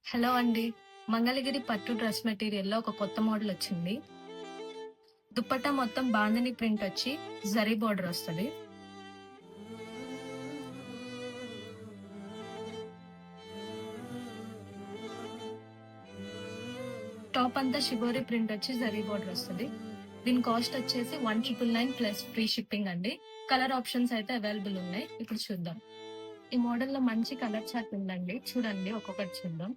Hello అండి. మంగళగిరి పట్టు dress మెటీరియల్‌లో ఒక కొత్త మోడల్ వచ్చింది. దుపట్టా మొత్తం బాందిని ప్రింట్ వచ్చి జరీ బోర్డర్ వస్తది. టాప్ అంతా షిబోరి ప్రింట్ వచ్చి జరీ బోర్డర్ వస్తది. దీని కాస్ట్ వచ్చేసి 1999 ప్లస్ ఫ్రీ షిప్పింగ్ అండి. కలర్ ఆప్షన్స్ అయితే అవైలబుల్ ఉన్నాయి. ఇప్పుడు చూద్దాం. ఈ మోడల్‌లో మంచి కలర్ చార్ట్ ఉందండి. చూడండి ఒక్కొక్కటి చూద్దాం.